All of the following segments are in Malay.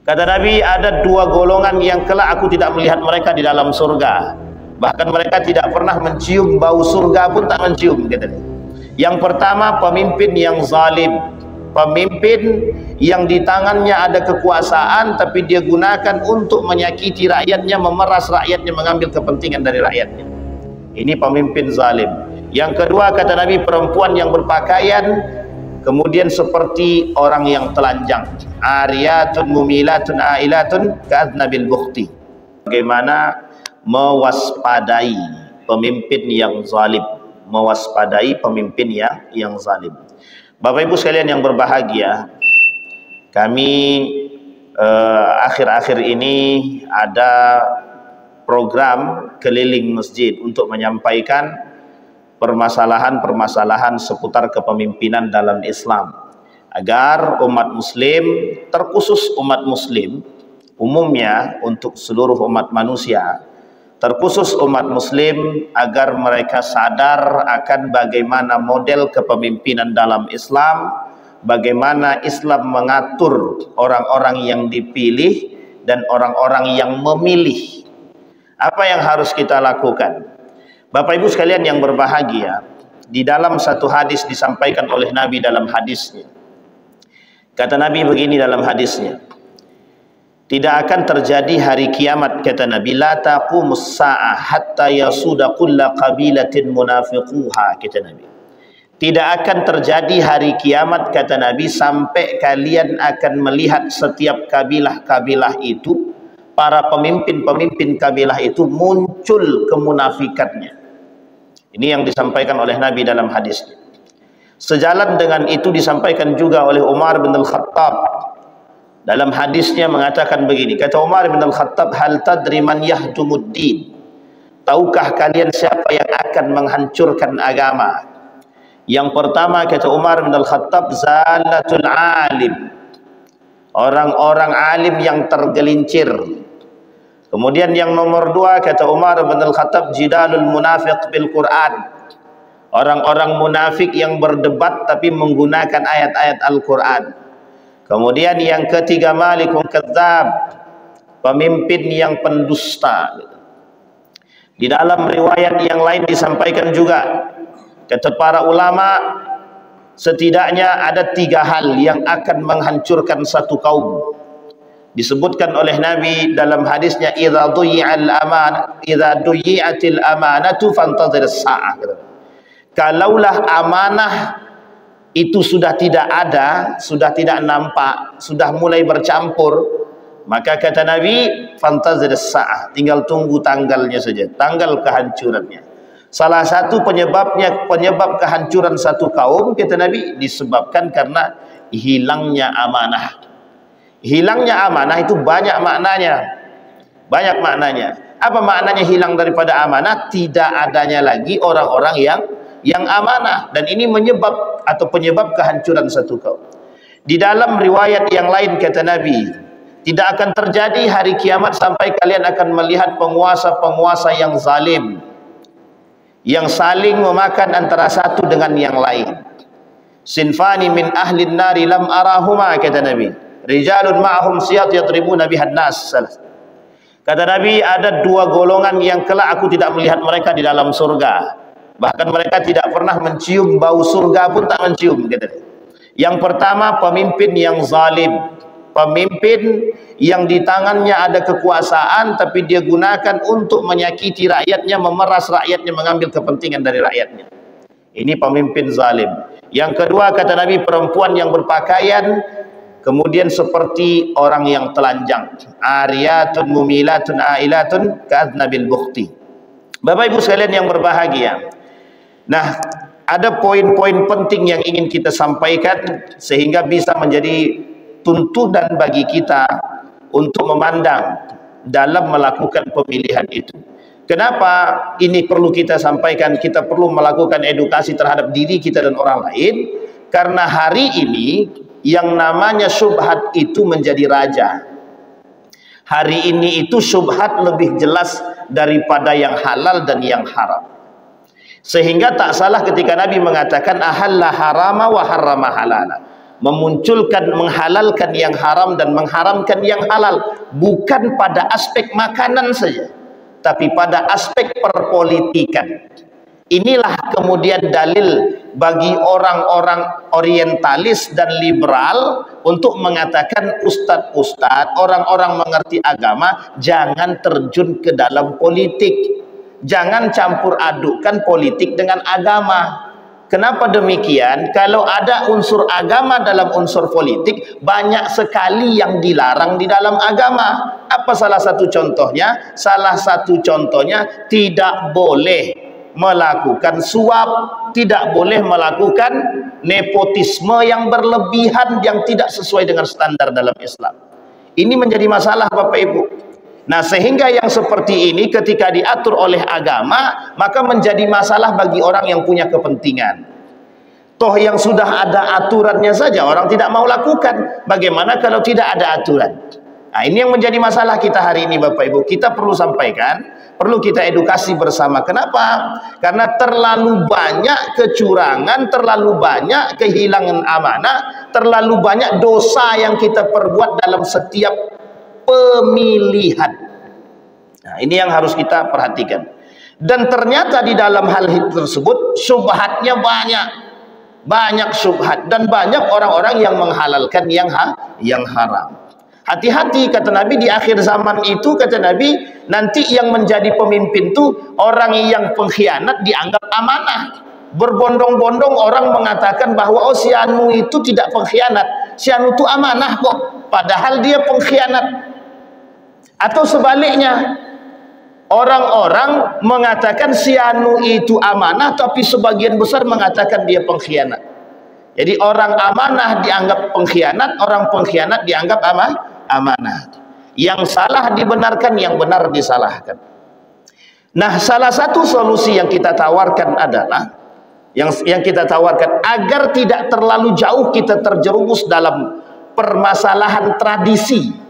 Kata Nabi, ada dua golongan yang kelak aku tidak melihat mereka di dalam surga. Bahkan mereka tidak pernah mencium bau surga pun tak mencium, kata dia. Yang pertama, pemimpin yang zalim. Pemimpin yang di tangannya ada kekuasaan tapi dia gunakan untuk menyakiti rakyatnya, memeras rakyatnya, mengambil kepentingan dari rakyatnya. Ini pemimpin zalim. Yang kedua, kata Nabi, perempuan yang berpakaian kemudian seperti orang yang telanjang. Ariyatun mumilatun ailatun ka'adnabil bukhti. Bagaimana mewaspadai pemimpin yang zalim, mewaspadai pemimpin yang zalim. Bapak Ibu sekalian yang berbahagia, kami akhir-akhir ini ada program keliling masjid untuk menyampaikan permasalahan-permasalahan seputar kepemimpinan dalam Islam, agar umat muslim, terkhusus umat muslim umumnya, untuk seluruh umat manusia, terkhusus umat muslim, agar mereka sadar akan bagaimana model kepemimpinan dalam Islam, bagaimana Islam mengatur orang-orang yang dipilih dan orang-orang yang memilih. Apa yang harus kita lakukan? Bapak Ibu sekalian yang berbahagia, di dalam satu hadis disampaikan oleh Nabi dalam hadisnya. Kata Nabi begini dalam hadisnya, tidak akan terjadi hari kiamat, kata Nabi, la taqumus sa'ah hatta yasuda kulla qabilatin munafiquha, kata Nabi. Tidak akan terjadi hari kiamat, kata Nabi, sampai kalian akan melihat setiap kabilah-kabilah itu, para pemimpin-pemimpin kabilah itu muncul kemunafikannya. Ini yang disampaikan oleh Nabi dalam hadisnya. Sejalan dengan itu disampaikan juga oleh Umar bin Al-Khattab. Dalam hadisnya mengatakan begini, kata Umar bin Al-Khattab, hal tadri man yahdumuddin? Tahukah kalian siapa yang akan menghancurkan agama? Yang pertama, kata Umar bin Al-Khattab, zalatul alim. Orang-orang alim yang tergelincir. Kemudian yang nomor dua, kata Umar bin Al-Khattab, jidalul munafiq bil Quran. Orang-orang munafik yang berdebat tapi menggunakan ayat-ayat Al-Quran. Kemudian yang ketiga, malikun kadzab, pemimpin yang pendusta. Di dalam riwayat yang lain disampaikan juga, kata para ulama, setidaknya ada tiga hal yang akan menghancurkan satu kaum. Disebutkan oleh Nabi dalam hadisnya, idza duyi'atil amanatu fantazir as-sa'ah. Kalaulah amanah itu sudah tidak ada, sudah tidak nampak, sudah mulai bercampur, maka kata Nabi, fantazir as-sa'ah, tinggal tunggu tanggalnya saja, tanggal kehancurannya. Salah satu penyebab kehancuran satu kaum, kata Nabi, disebabkan karena hilangnya amanah. Hilangnya amanah itu banyak maknanya. Banyak maknanya. Apa maknanya hilang daripada amanah? Tidak adanya lagi orang-orang yang amanah, dan ini penyebab kehancuran satu kaum. Di dalam riwayat yang lain kata Nabi, tidak akan terjadi hari kiamat sampai kalian akan melihat penguasa-penguasa yang zalim, yang saling memakan antara satu dengan yang lain. Sinfani min ahlin nari lam arahuma, kata Nabi. Rijalun ma'ahum siyat yatribuna bihan nas. Kata Nabi, ada dua golongan yang kelak aku tidak melihat mereka di dalam surga. Bahkan mereka tidak pernah mencium bau surga pun tak mencium, kata dia. Yang pertama, pemimpin yang zalim. Pemimpin yang di tangannya ada kekuasaan tapi dia gunakan untuk menyakiti rakyatnya, memeras rakyatnya, mengambil kepentingan dari rakyatnya. Ini pemimpin zalim. Yang kedua, kata Nabi, perempuan yang berpakaian kemudian seperti orang yang telanjang. Ariyatun mumilatun ailatun ka'adnabil bukhti. Bapak Ibu sekalian yang berbahagia, nah, ada poin-poin penting yang ingin kita sampaikan sehingga bisa menjadi tuntunan bagi kita untuk memandang dalam melakukan pemilihan itu. Kenapa ini perlu kita sampaikan? Kita perlu melakukan edukasi terhadap diri kita dan orang lain, karena hari ini yang namanya syubhat itu menjadi raja. Hari ini itu syubhat lebih jelas daripada yang halal dan yang haram. Sehingga tak salah ketika Nabi mengatakan ahalla harama wa harrama halala. memunculkan, menghalalkan yang haram dan mengharamkan yang halal, bukan pada aspek makanan saja, tapi pada aspek perpolitikan. Inilah kemudian dalil bagi orang-orang orientalis dan liberal untuk mengatakan ustadz-ustadz, orang-orang mengerti agama, jangan terjun ke dalam politik, jangan campur adukkan politik dengan agama. Kenapa demikian? Kalau ada unsur agama dalam unsur politik, banyak sekali yang dilarang di dalam agama. Apa salah satu contohnya? Salah satu contohnya, tidak boleh melakukan suap, tidak boleh melakukan nepotisme yang berlebihan yang tidak sesuai dengan standar dalam Islam. Ini menjadi masalah Bapak Ibu. Nah, sehingga yang seperti ini ketika diatur oleh agama, maka menjadi masalah bagi orang yang punya kepentingan. Toh yang sudah ada aturannya saja orang tidak mau lakukan, bagaimana kalau tidak ada aturan? Nah, ini yang menjadi masalah kita hari ini Bapak Ibu. Kita perlu sampaikan, perlu kita edukasi bersama. Kenapa? Karena terlalu banyak kecurangan, terlalu banyak kehilangan amanah, terlalu banyak dosa yang kita perbuat dalam setiap pemilihan. Nah, ini yang harus kita perhatikan. Dan ternyata di dalam hal tersebut syubhatnya banyak syubhat, dan banyak orang-orang yang menghalalkan yang haram. Hati-hati kata Nabi, di akhir zaman itu kata Nabi, nanti yang menjadi pemimpin itu orang yang pengkhianat dianggap amanah. Berbondong-bondong orang mengatakan bahwa si anu itu tidak pengkhianat, si anu itu amanah kok, padahal dia pengkhianat. Atau sebaliknya, orang-orang mengatakan si anu itu amanah, tapi sebagian besar mengatakan dia pengkhianat. Jadi orang amanah dianggap pengkhianat, orang pengkhianat dianggap amanah. Yang salah dibenarkan, yang benar disalahkan. Nah, salah satu solusi yang kita tawarkan adalah yang kita tawarkan agar tidak terlalu jauh kita terjerumus dalam permasalahan tradisi.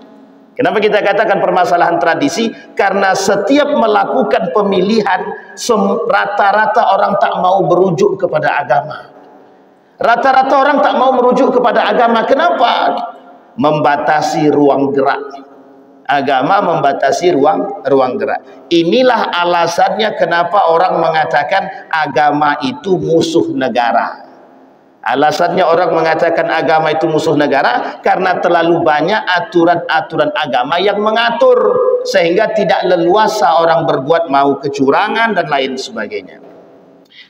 Kenapa kita katakan permasalahan tradisi? Karena setiap melakukan pemilihan, rata-rata orang tak mau berujuk kepada agama. Rata-rata orang tak mau merujuk kepada agama. Kenapa? Membatasi ruang gerak. Agama membatasi ruang gerak. Inilah alasannya kenapa orang mengatakan agama itu musuh negara. Alasannya orang mengatakan agama itu musuh negara karena terlalu banyak aturan-aturan agama yang mengatur, sehingga tidak leluasa orang berbuat mau kecurangan dan lain sebagainya.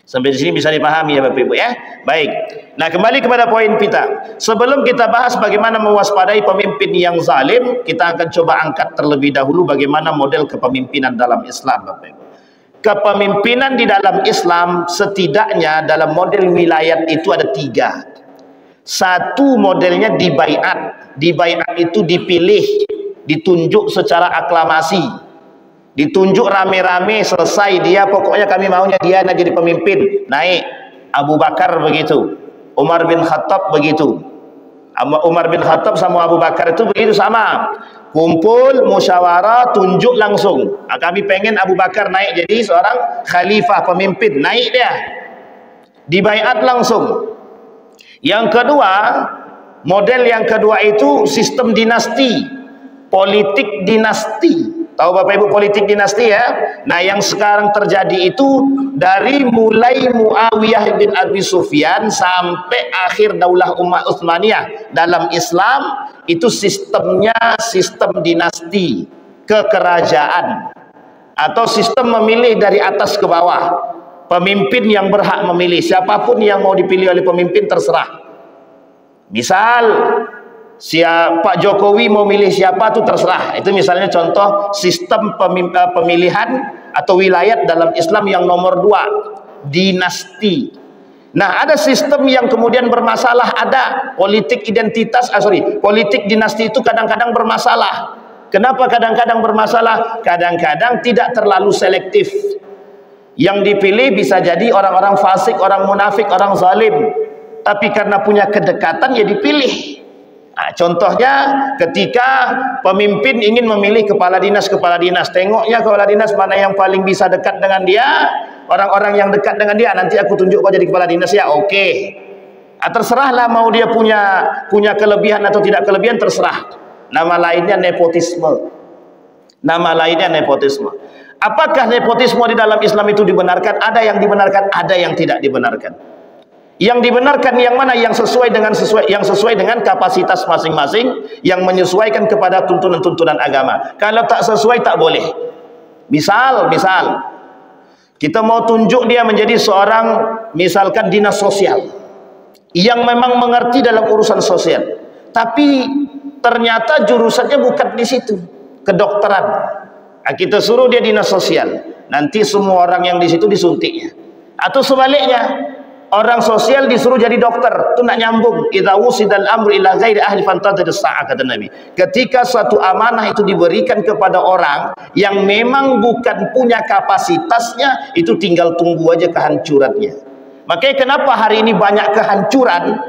Sampai di sini bisa dipahami ya Bapak Ibu ya. Baik. Nah, kembali kepada poin kita. Sebelum kita bahas bagaimana mewaspadai pemimpin yang zalim, kita akan coba angkat terlebih dahulu bagaimana model kepemimpinan dalam Islam Bapak Ibu. Kepemimpinan di dalam Islam setidaknya dalam model wilayat itu ada 3. Satu modelnya dibaiat. Dibaiat itu dipilih, ditunjuk secara aklamasi. Ditunjuk rame-rame, selesai dia, pokoknya kami maunya dia jadi pemimpin, naik. Abu Bakar begitu, Umar bin Khattab begitu. Umar bin Khattab sama Abu Bakar itu begitu sama. Kumpul, musyawarah, tunjuk langsung. Kami pengen Abu Bakar naik jadi seorang khalifah, pemimpin, naik dia. Dibaiat langsung. Yang kedua, model yang kedua itu sistem dinasti, politik dinasti. Tahu Bapak Ibu politik dinasti ya? Nah, yang sekarang terjadi itu dari mulai Muawiyah bin Abi Sufyan sampai akhir Daulah Utsmaniyah dalam Islam, itu sistemnya sistem dinasti, kekerajaan, atau sistem memilih dari atas ke bawah. Pemimpin yang berhak memilih, siapapun yang mau dipilih oleh pemimpin terserah. Misal Pak Jokowi mau milih siapa tuh terserah. Itu misalnya contoh sistem pemilihan atau wilayah dalam Islam yang nomor 2, dinasti. Nah, ada sistem yang kemudian bermasalah, ada politik identitas, politik dinasti itu kadang-kadang bermasalah. Kenapa kadang-kadang bermasalah? Kadang-kadang tidak terlalu selektif. Yang dipilih bisa jadi orang-orang fasik, orang munafik, orang zalim. Tapi karena punya kedekatan ya dipilih. Nah, contohnya ketika pemimpin ingin memilih kepala dinas, tengoknya kepala dinas mana yang paling bisa dekat dengan dia, orang-orang yang dekat dengan dia, nanti aku tunjuk kau jadi kepala dinas ya, oke. Terserahlah mau dia punya kelebihan atau tidak kelebihan, terserah. Nama lainnya nepotisme. Nama lainnya nepotisme. Apakah nepotisme di dalam Islam itu dibenarkan? Ada yang dibenarkan, ada yang tidak dibenarkan. Yang dibenarkan yang mana? Yang sesuai dengan kapasitas masing-masing, yang menyesuaikan kepada tuntunan-tuntunan agama. Kalau tak sesuai, tak boleh. Misal kita mau tunjuk dia menjadi seorang, misalkan dinas sosial, yang memang mengerti dalam urusan sosial, tapi ternyata jurusannya bukan di situ, kedokteran. Nah, kita suruh dia dinas sosial, nanti semua orang yang di situ disuntiknya. Atau sebaliknya, orang sosial disuruh jadi dokter, itu nak nyambung. Idza wusidal amru ila ghairi ahli fantadhir as-sa'ah, kata Nabi. Ketika suatu amanah itu diberikan kepada orang yang memang bukan punya kapasitasnya, itu tinggal tunggu aja kehancurannya. Makanya kenapa hari ini banyak kehancuran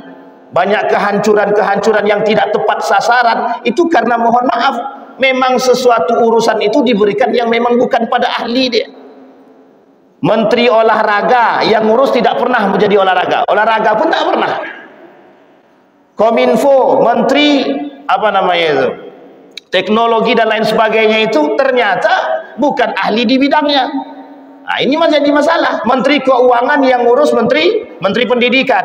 yang tidak tepat sasaran, itu karena mohon maaf, memang sesuatu urusan itu diberikan yang memang bukan pada ahli dia. Menteri olahraga yang ngurus tidak pernah menjadi olahraga pun tak pernah. Kominfo, menteri teknologi dan lain sebagainya, itu ternyata bukan ahli di bidangnya. Nah, ini menjadi masalah. Menteri keuangan yang ngurus menteri pendidikan.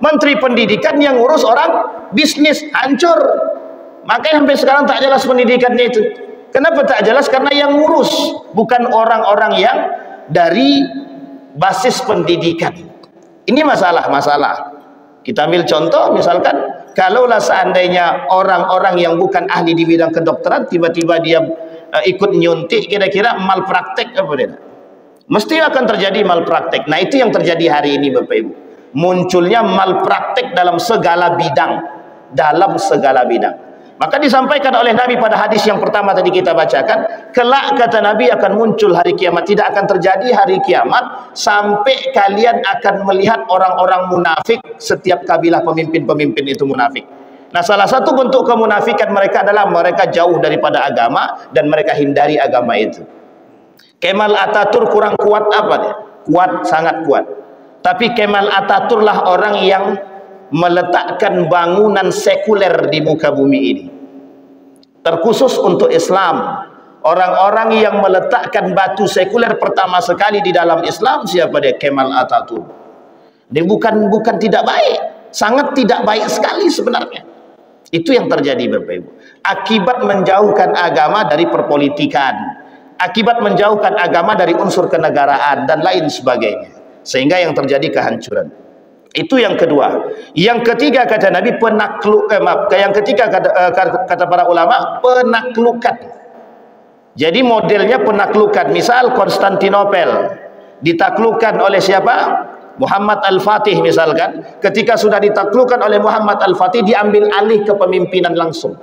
Menteri pendidikan yang ngurus orang bisnis, hancur. Makanya sampai sekarang tak jelas pendidikannya itu. Kenapa tak jelas? Karena yang ngurus bukan orang-orang yang dari basis pendidikan. Ini masalah. Kita ambil contoh, misalkan kalaulah seandainya orang-orang yang bukan ahli di bidang kedokteran tiba-tiba dia ikut nyuntik, kira-kira malpraktek apa dia? Mesti akan terjadi malpraktek. Nah, itu yang terjadi hari ini Bapak Ibu. Munculnya malpraktek dalam segala bidang. Maka disampaikan oleh Nabi pada hadis yang pertama tadi kita bacakan, kelak kata Nabi akan muncul hari kiamat. Tidak akan terjadi hari kiamat sampai kalian akan melihat orang-orang munafik. Setiap kabilah pemimpin-pemimpin itu munafik. Nah, salah satu bentuk kemunafikan mereka adalah mereka jauh daripada agama dan mereka hindari agama itu. Kemal Ataturk kurang kuat apa dia? Kuat, sangat kuat. Tapi Kemal Ataturk lah orang yang meletakkan bangunan sekuler di muka bumi ini, terkhusus untuk Islam. Orang-orang yang meletakkan batu sekuler pertama sekali di dalam Islam, siapa dia? Kemal Ataturk. Dia bukan tidak baik, sangat tidak baik sekali sebenarnya. Itu yang terjadi Bapak Ibu. Akibat menjauhkan agama dari perpolitikan, akibat menjauhkan agama dari unsur kenegaraan dan lain sebagainya, sehingga yang terjadi kehancuran. Itu yang kedua. Yang ketiga kata Nabi kata para ulama, penaklukan. Jadi modelnya penaklukan. Misal Konstantinopel ditaklukkan oleh siapa? Muhammad Al-Fatih misalkan. Ketika sudah ditaklukkan oleh Muhammad Al-Fatih, diambil alih kepemimpinan langsung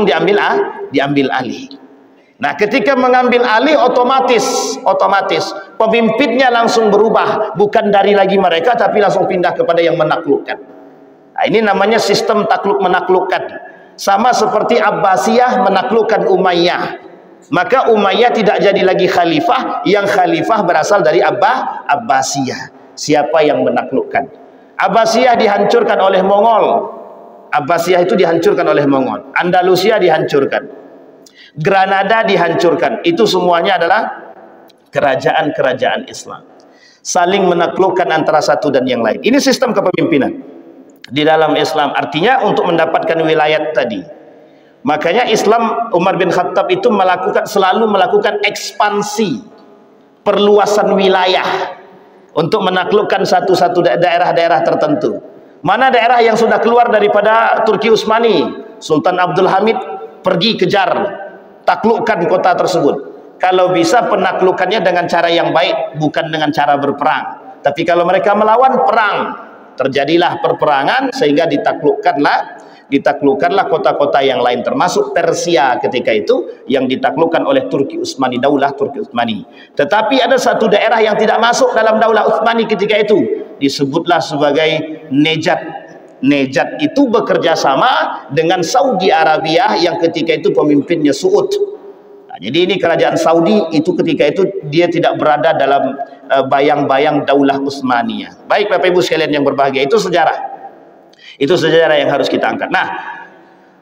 diambil alih. Nah, ketika mengambil alih otomatis pemimpinnya langsung berubah, bukan dari lagi mereka tapi langsung pindah kepada yang menaklukkan. Nah, ini namanya sistem takluk menaklukkan. Sama seperti Abbasiyah menaklukkan Umayyah. Maka Umayyah tidak jadi lagi khalifah, yang khalifah berasal dari Abbasiyah. Siapa yang menaklukkan? Abbasiyah dihancurkan oleh Mongol. Abbasiyah itu dihancurkan oleh Mongol. Andalusia dihancurkan. Granada dihancurkan. Itu semuanya adalah kerajaan-kerajaan Islam. Saling menaklukkan antara satu dan yang lain. Ini sistem kepemimpinan di dalam Islam. Artinya untuk mendapatkan wilayah tadi. Makanya Islam, Umar bin Khattab itu selalu melakukan ekspansi, perluasan wilayah untuk menaklukkan satu-satu daerah-daerah tertentu. Mana daerah yang sudah keluar daripada Turki Utsmani, Sultan Abdul Hamid pergi kejar, taklukkan kota tersebut. Kalau bisa penaklukannya dengan cara yang baik, bukan dengan cara berperang. Tapi kalau mereka melawan, perang. Terjadilah perperangan sehingga ditaklukkanlah kota-kota yang lain, termasuk Persia ketika itu yang ditaklukkan oleh Turki Utsmani, Daulah Turki Utsmani. Tetapi ada satu daerah yang tidak masuk dalam Daulah Utsmani ketika itu, disebutlah sebagai Nejat. Nejat itu bekerja sama dengan Saudi Arabia yang ketika itu pemimpinnya Suud. Nah, Jadi ini kerajaan Saudi itu ketika itu dia tidak berada dalam bayang-bayang Daulah Utsmaniyah. Baik Bapak Ibu sekalian yang berbahagia, itu sejarah. Itu sejarah yang harus kita angkat. Nah,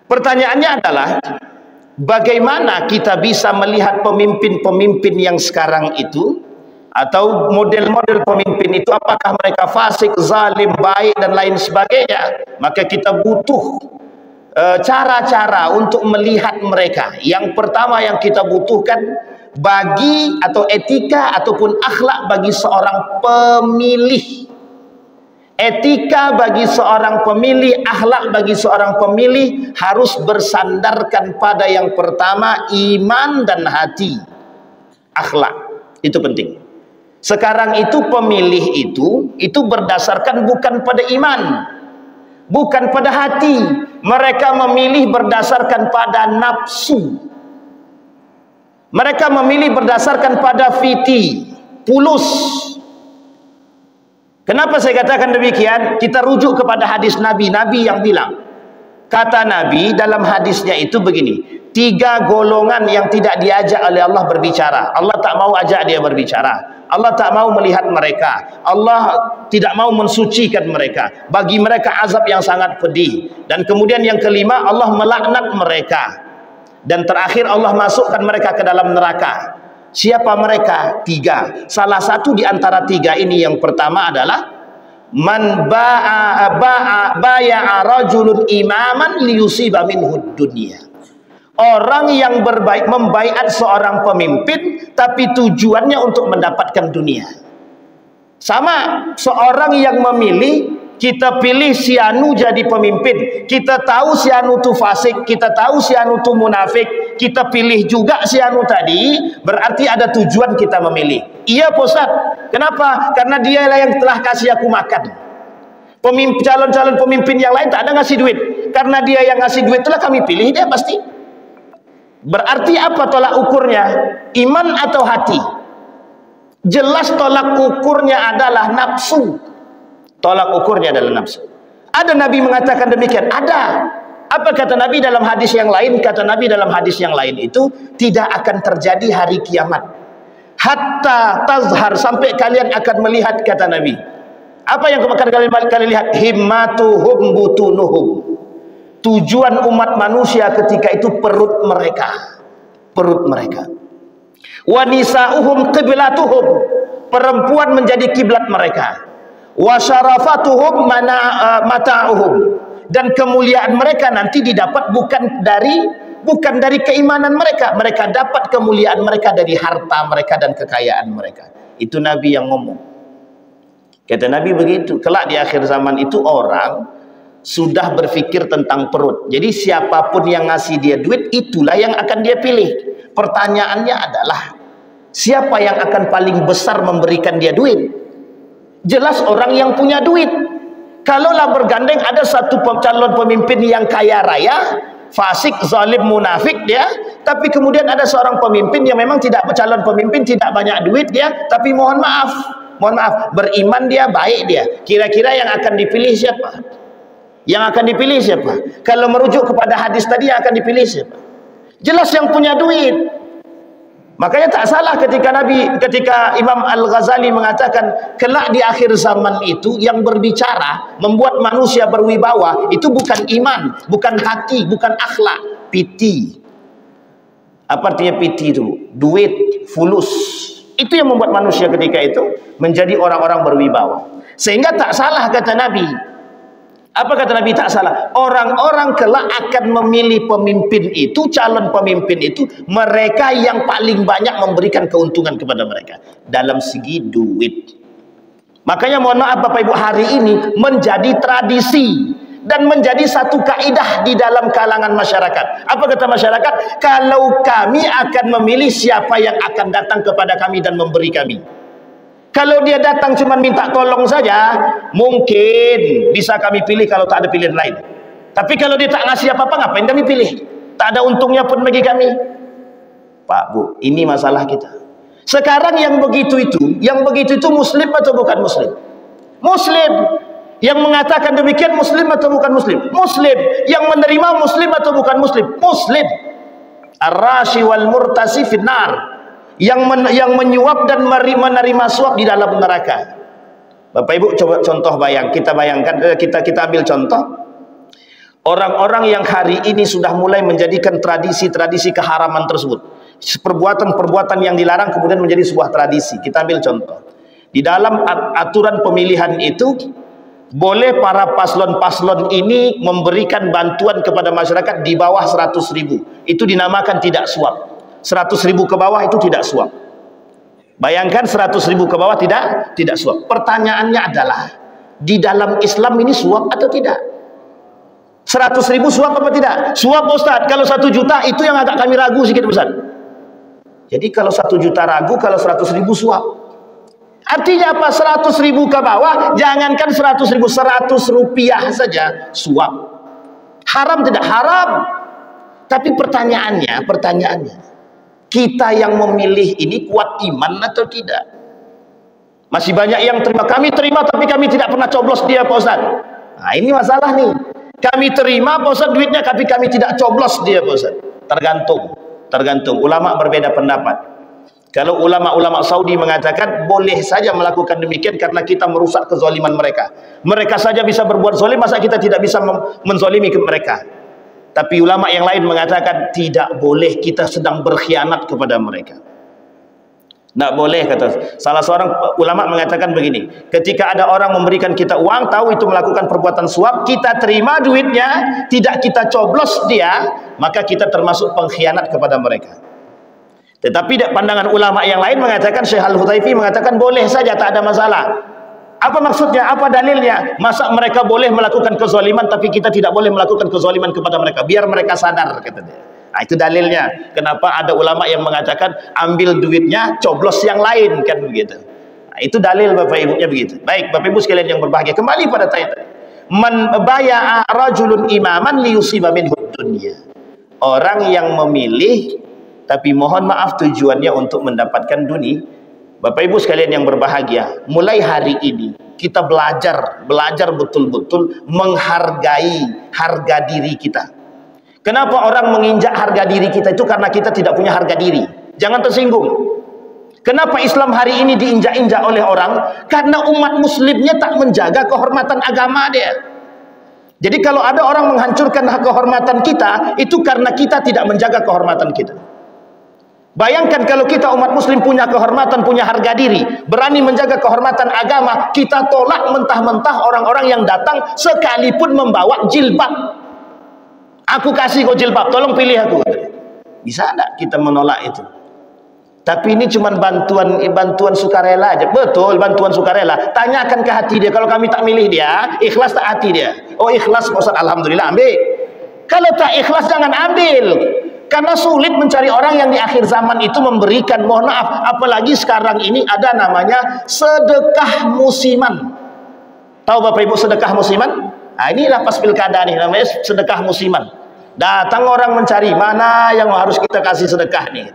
pertanyaannya adalah bagaimana kita bisa melihat pemimpin-pemimpin yang sekarang itu, atau model-model pemimpin itu, apakah mereka fasik, zalim, baik dan lain sebagainya. Maka kita butuh cara-cara untuk melihat mereka. Yang pertama yang kita butuhkan bagi atau etika ataupun akhlak bagi seorang pemilih. Etika bagi seorang pemilih, akhlak bagi seorang pemilih harus bersandarkan pada yang pertama iman dan hati. Akhlak itu penting. Sekarang itu pemilih itu berdasarkan bukan pada iman, bukan pada hati. Mereka memilih berdasarkan pada nafsu. Mereka memilih berdasarkan pada fiti, pulus. Kenapa saya katakan demikian? Kita rujuk kepada hadis Nabi yang bilang, kata Nabi dalam hadisnya itu begini, 3 golongan yang tidak diajak oleh Allah berbicara. Allah tak mau ajak dia berbicara. Allah tak mau melihat mereka. Allah tidak mau mensucikan mereka. Bagi mereka azab yang sangat pedih. Dan kemudian yang kelima, Allah melaknat mereka. Dan terakhir Allah masukkan mereka ke dalam neraka. Siapa mereka? 3. Salah satu di antara 3 ini yang pertama adalah man baya'a rajulun imaman liyusiba minhud dunya. Orang yang membaiat seorang pemimpin tapi tujuannya untuk mendapatkan dunia. Sama seorang yang memilih, kita pilih si anu jadi pemimpin, kita tahu si anu itu fasik, kita tahu si anu itu munafik, kita pilih juga si anu tadi, berarti ada tujuan kita memilih. Iya Pak Ustaz, kenapa? Karena dialah yang telah kasih aku makan. Calon-calon pemimpin yang lain tak ada ngasih duit, karena dia yang ngasih duit itulah kami pilih dia pasti. Berarti apa tolak ukurnya? Iman atau hati? Jelas tolak ukurnya adalah nafsu. Tolak ukurnya adalah nafsu. Ada Nabi mengatakan demikian? Ada. Apa kata Nabi dalam hadis yang lain? Kata Nabi dalam hadis yang lain itu, tidak akan terjadi hari kiamat hatta tazhar, sampai kalian akan melihat, kata Nabi. Apa yang akan kalian lihat? Himmatuhum butunuhum. Tujuan umat manusia ketika itu perut mereka. Perut mereka. Wa nisa'uhum qiblatuhum. Perempuan menjadi kiblat mereka. Wa syarafatuhum mata'uhum. Dan kemuliaan mereka nanti didapat bukan dari keimanan mereka. Mereka dapat kemuliaan mereka dari harta mereka dan kekayaan mereka. Itu Nabi yang ngomong. Kata Nabi begitu. Kelak di akhir zaman itu orang sudah berpikir tentang perut. Jadi siapapun yang ngasih dia duit, itulah yang akan dia pilih. Pertanyaannya adalah, siapa yang akan paling besar memberikan dia duit? Jelas orang yang punya duit. Kalaulah bergandeng ada satu calon pemimpin yang kaya raya, fasik, zalim, munafik dia, tapi kemudian ada seorang pemimpin yang memang tidak calon pemimpin, tidak banyak duit dia, tapi mohon maaf, beriman dia, baik dia. Kira-kira yang akan dipilih siapa? Yang akan dipilih siapa? Kalau merujuk kepada hadis tadi, yang akan dipilih siapa? Jelas yang punya duit. Makanya tak salah ketika Imam Al-Ghazali mengatakan kelak di akhir zaman itu yang berbicara membuat manusia berwibawa itu bukan iman, bukan hati, bukan akhlak, piti. Apa artinya piti itu? Duit, fulus. Itu yang membuat manusia ketika itu menjadi orang-orang berwibawa. Sehingga tak salah kata Nabi. Apa kata Nabi? Tak salah. Orang-orang kelak akan memilih pemimpin itu, calon pemimpin itu, mereka yang paling banyak memberikan keuntungan kepada mereka dalam segi duit. Makanya mohon maaf Bapak Ibu, hari ini menjadi tradisi dan menjadi satu kaidah di dalam kalangan masyarakat. Apa kata masyarakat? Kalau kami akan memilih siapa yang akan datang kepada kami dan memberi kami. Kalau dia datang cuma minta tolong saja, mungkin bisa kami pilih kalau tak ada pilihan lain. Tapi kalau dia tak ngasih apa-apa, ngapain kami pilih? Tak ada untungnya pun bagi kami. Pak, Bu, ini masalah kita. Sekarang yang begitu itu muslim atau bukan muslim? Muslim. Yang mengatakan demikian muslim atau bukan muslim? Muslim. Yang menerima muslim atau bukan muslim? Muslim. Ar-rashi wal murtasi finnar. Yang menyuap dan menerima suap di dalam neraka. Bapak Ibu coba contoh kita bayangkan, kita ambil contoh orang-orang yang hari ini sudah mulai menjadikan tradisi-tradisi keharaman tersebut, perbuatan-perbuatan yang dilarang kemudian menjadi sebuah tradisi. Kita ambil contoh di dalam aturan pemilihan itu, boleh para paslon-paslon ini memberikan bantuan kepada masyarakat di bawah 100.000. Itu dinamakan tidak suap. 100.000 ke bawah itu tidak suap. Bayangkan 100.000 ke bawah tidak suap. Pertanyaannya adalah, di dalam Islam ini suap atau tidak? 100.000 suap apa tidak? Suap Ustaz. Kalau 1 juta itu yang agak kami ragu sedikit Ustaz. Jadi kalau 1 juta ragu, kalau 100.000 suap. Artinya apa? 100.000 ke bawah, jangankan 100.000, 100 rupiah saja suap. Haram tidak? Haram. Tapi pertanyaannya, kita yang memilih ini kuat iman atau tidak? Masih banyak yang terima. Kami terima tapi kami tidak pernah coblos dia Pak Ustaz. Nah ini masalah nih. Kami terima Pak Ustaz duitnya tapi kami tidak coblos dia Pak Ustaz. Tergantung. Ulama berbeda pendapat. Kalau ulama-ulama Saudi mengatakan boleh saja melakukan demikian karena kita merusak kezaliman mereka. Mereka saja bisa berbuat zalim, masa kita tidak bisa menzalimi mereka? Tapi ulama yang lain mengatakan tidak boleh, kita sedang berkhianat kepada mereka. Tidak boleh, kata salah seorang ulama mengatakan begini, ketika ada orang memberikan kita uang, tahu itu melakukan perbuatan suap, kita terima duitnya, tidak kita coblos dia, maka kita termasuk pengkhianat kepada mereka. Tetapi pandangan ulama yang lain mengatakan, Syekh Al-Hudzaify mengatakan boleh saja, tak ada masalah. Apa maksudnya? Apa dalilnya? Masa mereka boleh melakukan kezaliman tapi kita tidak boleh melakukan kezaliman kepada mereka? Biar mereka sadar, kata dia. Nah, itu dalilnya. Kenapa ada ulama yang mengatakan ambil duitnya, coblos yang lain, kan begitu. Nah, itu dalil Bapak Ibunya begitu. Baik, Bapak Ibu sekalian yang berbahagia, kembali pada tanya tadi. Man baya'a rajulun imaman liyusiba minhu dunya. Orang yang memilih tapi mohon maaf tujuannya untuk mendapatkan dunia. Bapak Ibu sekalian yang berbahagia, mulai hari ini kita belajar betul-betul menghargai harga diri kita. Kenapa orang menginjak harga diri kita itu? Karena kita tidak punya harga diri. Jangan tersinggung. Kenapa Islam hari ini diinjak-injak oleh orang? Karena umat muslimnya tak menjaga kehormatan agama dia. Jadi kalau ada orang menghancurkan kehormatan kita, itu karena kita tidak menjaga kehormatan kita. Bayangkan kalau kita umat muslim punya kehormatan, punya harga diri, berani menjaga kehormatan agama, kita tolak mentah-mentah orang-orang yang datang sekalipun membawa jilbab. Aku kasih kau jilbab, tolong pilih aku. Bisa enggak kita menolak itu? Tapi ini cuma bantuan sukarela aja. Betul, bantuan sukarela. Tanyakan ke hati dia, kalau kami tak milih dia, ikhlas tak hati dia? Oh ikhlas Ustaz, alhamdulillah, ambil. Kalau tak ikhlas jangan ambil. Karena sulit mencari orang yang di akhir zaman itu memberikan, mohon maaf, apalagi sekarang ini ada namanya sedekah musiman. Tahu Bapak Ibu sedekah musiman? Nah, inilah pas pilkada nih, namanya sedekah musiman. Datang orang mencari mana yang harus kita kasih sedekah nih.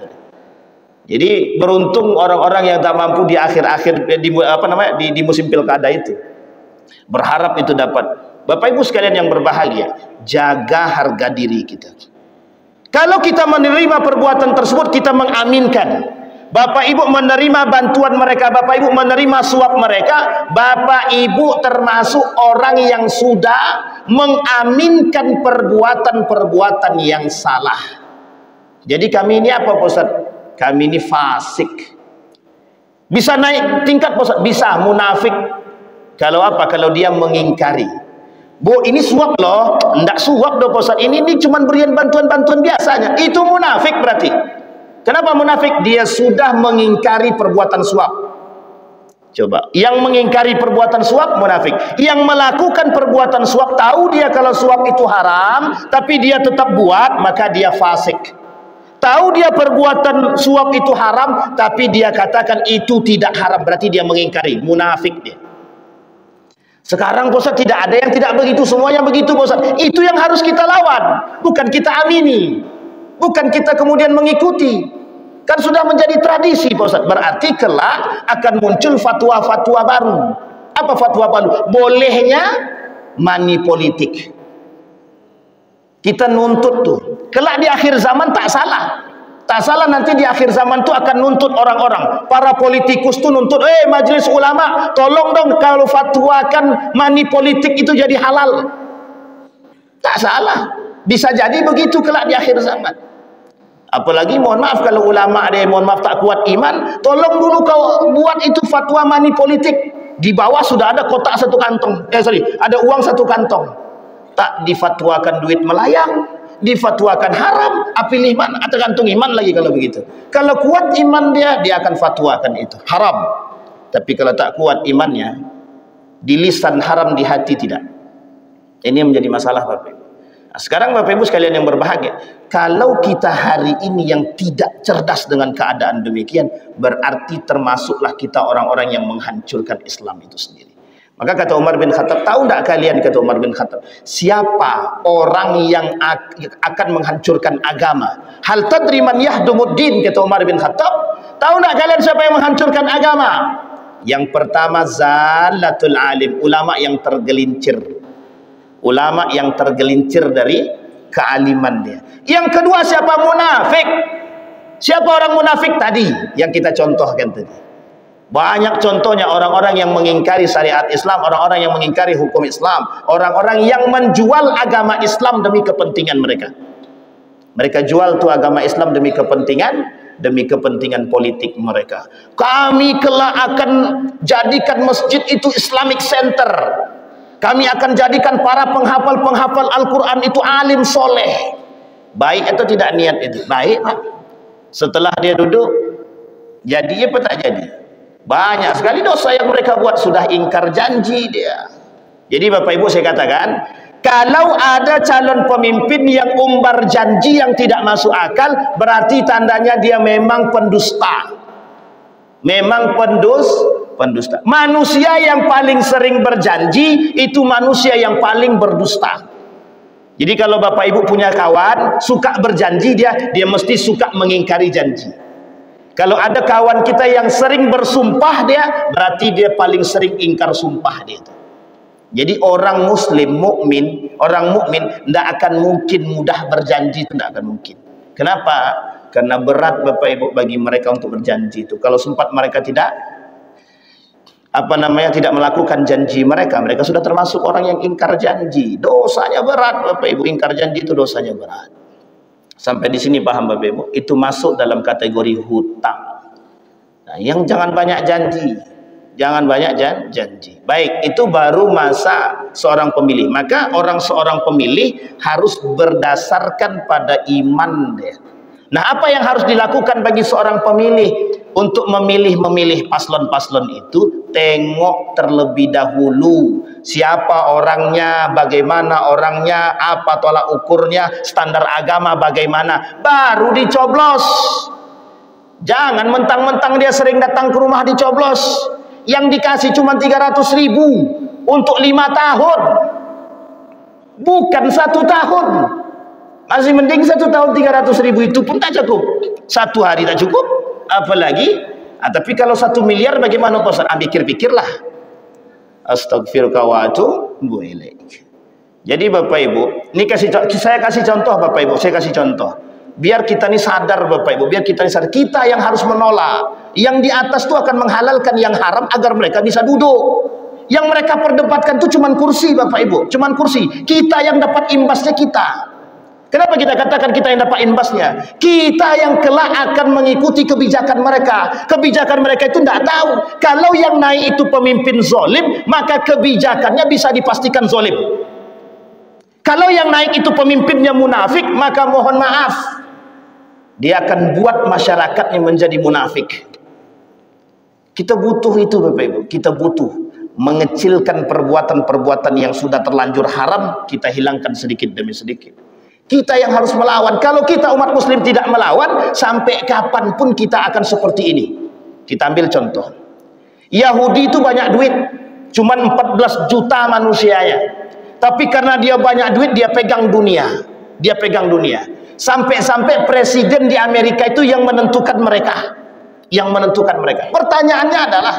Jadi beruntung orang-orang yang tak mampu di akhir-akhir di musim pilkada itu. Berharap itu dapat. Bapak Ibu sekalian yang berbahagia, jaga harga diri kita. Kalau kita menerima perbuatan tersebut, kita mengaminkan. Bapak Ibu menerima bantuan mereka, Bapak Ibu menerima suap mereka, Bapak Ibu termasuk orang yang sudah mengaminkan perbuatan-perbuatan yang salah. Jadi kami ini apa Pak Ustaz? Kami ini fasik. Bisa naik tingkat Pak Ustaz? Bisa, munafik. Kalau apa? Kalau dia mengingkari. Bu, ini suap loh. Enggak suap dong Pak Ustaz. Ini cuma berian bantuan-bantuan biasanya. Itu munafik berarti. Kenapa munafik? Dia sudah mengingkari perbuatan suap. Coba, yang mengingkari perbuatan suap munafik. Yang melakukan perbuatan suap, tahu dia kalau suap itu haram, tapi dia tetap buat, maka dia fasik. Tahu dia perbuatan suap itu haram, tapi dia katakan itu tidak haram, berarti dia mengingkari, munafik dia. Sekarang Pak Ustaz tidak ada yang tidak begitu, semuanya begitu Pak Ustaz. Itu yang harus kita lawan, bukan kita amini, bukan kita kemudian mengikuti. Kan sudah menjadi tradisi Pak Ustaz. Berarti kelak akan muncul fatwa-fatwa baru. Apa fatwa baru? Bolehnya money politik. Kita nuntut tuh Kelak di akhir zaman tak salah. Tak salah nanti di akhir zaman tu akan nuntut orang-orang. Para politikus tu nuntut, majelis ulama, tolong dong kalau fatwakan money politik itu jadi halal. Tak salah. Bisa jadi begitu kelak di akhir zaman. Apalagi mohon maaf kalau ulama dia mohon maaf tak kuat iman, tolong dulu kau buat itu fatwa money politik. Di bawah sudah ada kotak satu kantong. Ada uang satu kantong. Tak difatwakan duit melayang, difatwakan haram, pilih mana? Tergantung iman lagi kalau begitu. Kalau kuat iman dia akan fatwakan itu haram. Tapi kalau tak kuat imannya, di lisan haram, di hati tidak. Ini menjadi masalah Bapak Ibu. Nah, sekarang Bapak Ibu sekalian yang berbahagia, kalau kita hari ini yang tidak cerdas dengan keadaan demikian, berarti termasuklah kita orang-orang yang menghancurkan Islam itu sendiri. Maka kata Umar bin Khattab, tahu tak kalian, kata Umar bin Khattab, siapa orang yang akan menghancurkan agama? Hal tadri man yahdumuddin, kata Umar bin Khattab, tahu tak kalian siapa yang menghancurkan agama? Yang pertama, zalatul alim, ulama yang tergelincir. Ulama yang tergelincir dari kealiman dia. Yang kedua, siapa? Munafik. Siapa orang munafik tadi yang kita contohkan tadi? Banyak contohnya orang-orang yang mengingkari syariat Islam, orang-orang yang mengingkari hukum Islam, orang-orang yang menjual agama Islam demi kepentingan mereka. Mereka jual tuh agama Islam demi kepentingan politik mereka. Kami kelak akan jadikan masjid itu Islamic Center. Kami akan jadikan para penghafal Al-Quran itu alim soleh. Baik atau tidak niat itu? Baik Pak. Setelah dia duduk, jadi apa tak jadi? Banyak sekali dosa yang mereka buat. Sudah ingkar janji dia. Jadi Bapak Ibu saya katakan, kalau ada calon pemimpin yang umbar janji yang tidak masuk akal, berarti tandanya dia memang pendusta. Memang pendusta. Manusia yang paling sering berjanji itu manusia yang paling berdusta. Jadi kalau Bapak Ibu punya kawan suka berjanji, dia mesti suka mengingkari janji. Kalau ada kawan kita yang sering bersumpah, dia berarti dia paling sering ingkar sumpah dia itu. Jadi orang muslim mukmin, orang mukmin tidak akan mungkin mudah berjanji, tidak akan mungkin. Kenapa? Karena berat Bapak Ibu bagi mereka untuk berjanji itu. Kalau sempat mereka tidak tidak melakukan janji mereka sudah termasuk orang yang ingkar janji. Dosanya berat Bapak Ibu, ingkar janji itu dosanya berat. Sampai di sini paham Bapak Ibu? Itu masuk dalam kategori hutang. Nah, yang jangan banyak janji. Jangan banyak janji. Baik, itu baru masa seorang pemilih. Maka seorang pemilih harus berdasarkan pada iman dia. Nah, apa yang harus dilakukan bagi seorang pemilih untuk memilih paslon-paslon itu? Tengok terlebih dahulu siapa orangnya, bagaimana orangnya, apa tolak ukurnya, standar agama bagaimana, baru dicoblos. Jangan mentang-mentang dia sering datang ke rumah dicoblos. Yang dikasih cuma 300.000 untuk 5 tahun, bukan 1 tahun. Masih mending 1 tahun 300.000 itu pun tak cukup. 1 hari tak cukup, apalagi tapi kalau 1 miliar bagaimana Ustaz? Pikir-pikirlah. Astagfirullah wa atubu ilaik. Jadi Bapak Ibu, ini saya kasih contoh Bapak Ibu, saya kasih contoh. Biar kita ini sadar Bapak Ibu, biar kita ini sadar, kita yang harus menolak. Yang di atas itu akan menghalalkan yang haram agar mereka bisa duduk. Yang mereka perdebatkan itu cuman kursi Bapak Ibu, cuman kursi. Kita yang dapat imbasnya kita. Kenapa kita katakan kita yang dapat imbasnya? Kita yang kelak akan mengikuti kebijakan mereka. Kebijakan mereka itu tidak tahu. Kalau yang naik itu pemimpin zalim, maka kebijakannya bisa dipastikan zalim. Kalau yang naik itu pemimpinnya munafik, maka mohon maaf, dia akan buat masyarakatnya menjadi munafik. Kita butuh itu Bapak Ibu. Kita butuh mengecilkan perbuatan-perbuatan yang sudah terlanjur haram, kita hilangkan sedikit demi sedikit. Kita yang harus melawan. Kalau kita umat muslim tidak melawan, sampai kapanpun kita akan seperti ini. Kita ambil contoh. Yahudi itu banyak duit, cuma 14 juta manusianya. Tapi karena dia banyak duit, dia pegang dunia. Dia pegang dunia. Sampai-sampai presiden di Amerika itu yang menentukan mereka. Yang menentukan mereka. Pertanyaannya adalah,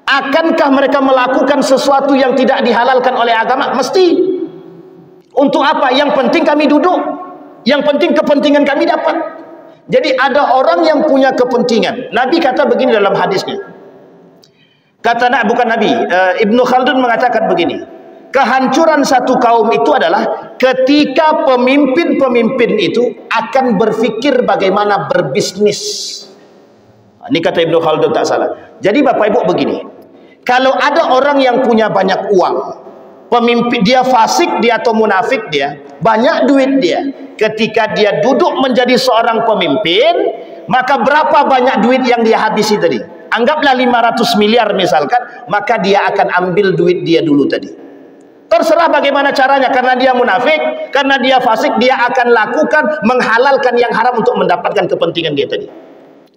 akankah mereka melakukan sesuatu yang tidak dihalalkan oleh agama? Mesti. Untuk apa? Yang penting kami duduk. Yang penting kepentingan kami dapat. Jadi ada orang yang punya kepentingan. Nabi kata begini dalam hadisnya. Bukan Nabi, Ibnu Khaldun mengatakan begini. Kehancuran satu kaum itu adalah ketika pemimpin-pemimpin itu akan berpikir bagaimana berbisnis. Ini kata Ibnu Khaldun, tak salah. Jadi Bapak Ibu begini. Kalau ada orang yang punya banyak uang, pemimpin dia fasik, dia atau munafik, dia banyak duit dia. Ketika dia duduk menjadi seorang pemimpin, maka berapa banyak duit yang dia habisi tadi? Anggaplah 500 miliar misalkan, maka dia akan ambil duit dia dulu tadi. Terserah bagaimana caranya, karena dia munafik, karena dia fasik, dia akan lakukan menghalalkan yang haram untuk mendapatkan kepentingan dia tadi.